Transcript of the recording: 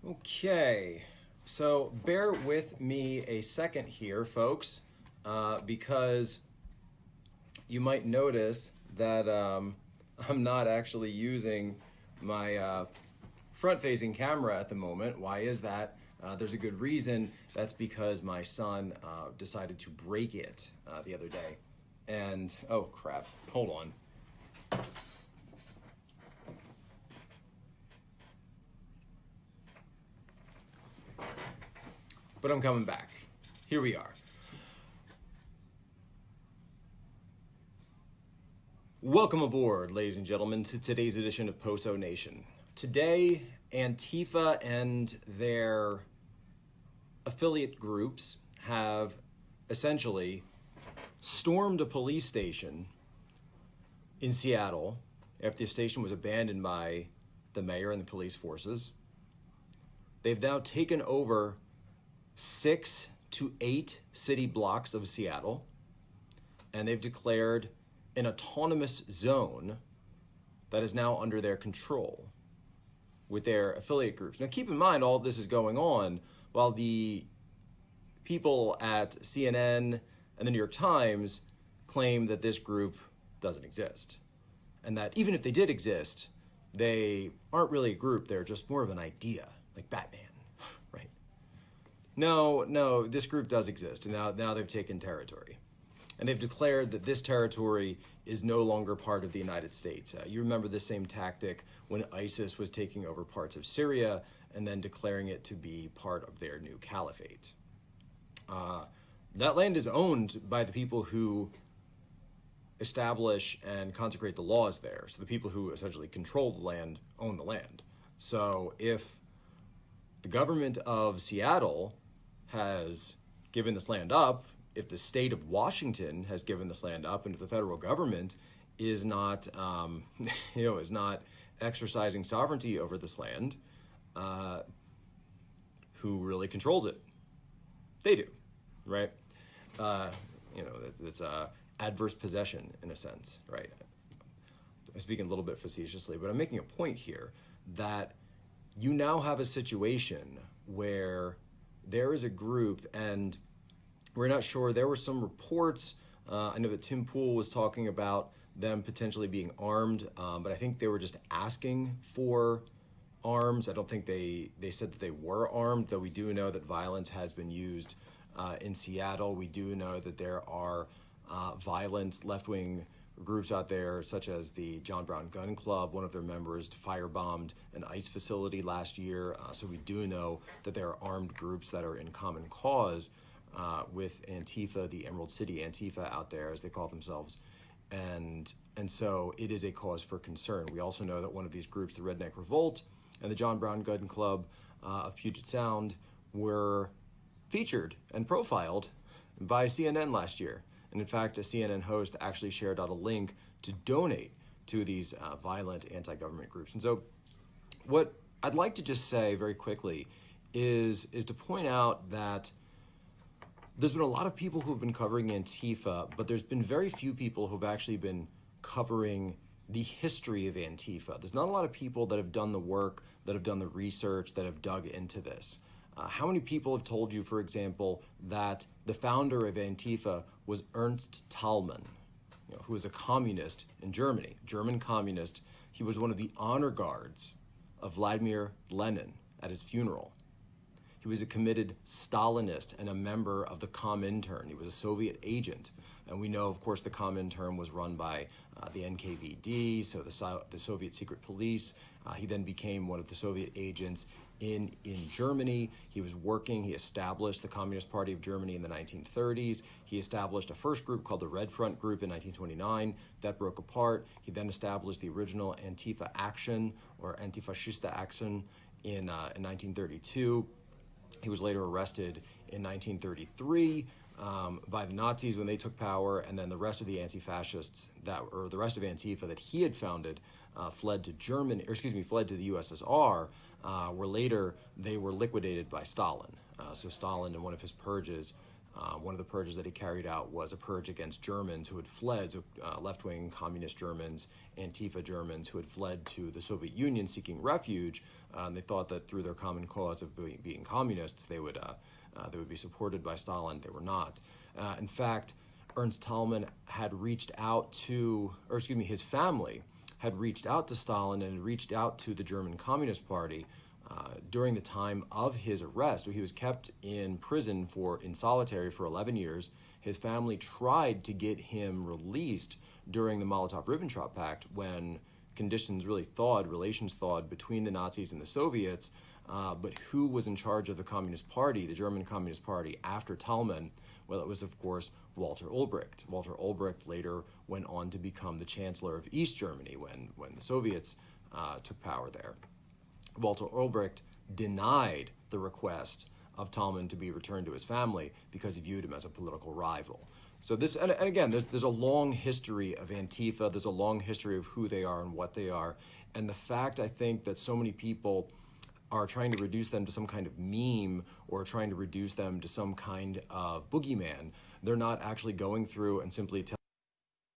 Okay, so bear with me a second here, folks, because you might notice that I'm not actually using my front-facing camera at the moment. Why is that? There's a good reason. That's because my son decided to break it the other day. And, oh crap, hold on. But I'm coming back. Here we are. Welcome aboard, ladies and gentlemen, to today's edition of Poso Nation. Today, Antifa and their affiliate groups have essentially stormed a police station in Seattle after the station was abandoned by the mayor and the police forces. They've now taken over 6 to 8 city blocks of Seattle, and they've declared an autonomous zone that is now under their control with their affiliate groups. Now keep in mind, all of this is going on while the people at CNN and the New York Times claim that this group doesn't exist, and that even if they did exist, they aren't really a group, they're just more of an idea, like Batman. No, this group does exist, and now they've taken territory. And they've declared that this territory is no longer part of the United States. You remember the same tactic when ISIS was taking over parts of Syria and then declaring it to be part of their new caliphate. That land is owned by the people who establish and consecrate the laws there. So the people who essentially control the land own the land. So if the government of Seattle has given this land up, if the state of Washington has given this land up, and if the federal government is not, is not exercising sovereignty over this land, who really controls it? They do, right? It's adverse possession in a sense, right? I'm speaking a little bit facetiously, but I'm making a point here that you now have a situation where there is a group, and we're not sure. There were some reports. I know that Tim Pool was talking about them potentially being armed, but I think they were just asking for arms. I don't think they said that they were armed, though we do know that violence has been used in Seattle. We do know that there are violent left-wing groups out there, such as the John Brown Gun Club. One of their members firebombed an ICE facility last year. So we do know that there are armed groups that are in common cause with Antifa, the Emerald City Antifa out there, as they call themselves. And so it is a cause for concern. We also know that one of these groups, the Redneck Revolt and the John Brown Gun Club of Puget Sound, were featured and profiled by CNN last year. And in fact, a CNN host actually shared out a link to donate to these violent anti-government groups. And so what I'd like to just say very quickly is to point out that there's been a lot of people who have been covering Antifa, but there's been very few people who've actually been covering the history of Antifa. There's not a lot of people that have done the work, that have done the research, that have dug into this. How many people have told you, for example, that the founder of Antifa was Ernst Thälmann, who was a communist in Germany, German communist? He was one of the honor guards of Vladimir Lenin at his funeral. He was a committed Stalinist and a member of the Comintern. He was a Soviet agent. And we know, of course, the Comintern was run by the NKVD, so the Soviet secret police. He then became one of the Soviet agents in Germany. He established the Communist Party of Germany in the 1930s. He established a first group called the Red Front Group in 1929. That broke apart. He then established the original Antifa Action, or Antifaschista Action, in 1932. He was later arrested in 1933 by the Nazis when they took power, and then the rest of the anti-fascists the rest of Antifa that he had founded fled to the USSR, where later they were liquidated by Stalin. So Stalin, in one of his purges, One of the purges that he carried out was a purge against Germans who had fled, so left-wing communist Germans, Antifa Germans who had fled to the Soviet Union seeking refuge. They thought that through their common cause of being communists, they would be supported by Stalin. They were not. In fact, Ernst Thälmann had reached out to, or excuse me, his family had reached out to Stalin and had reached out to the German Communist Party during the time of his arrest. So he was kept in prison in solitary for 11 years. His family tried to get him released during the Molotov-Ribbentrop Pact when conditions really thawed, relations thawed between the Nazis and the Soviets. But who was in charge of the Communist Party, the German Communist Party, after Thälmann? Well, it was, of course, Walter Ulbricht. Walter Ulbricht later went on to become the Chancellor of East Germany when the Soviets took power there. Walter Ulbricht denied the request of Thälmann to be returned to his family because he viewed him as a political rival. So this, and again, there's a long history of Antifa, there's a long history of who they are and what they are, and the fact, I think, that so many people are trying to reduce them to some kind of meme or trying to reduce them to some kind of boogeyman, they're not actually going through and simply telling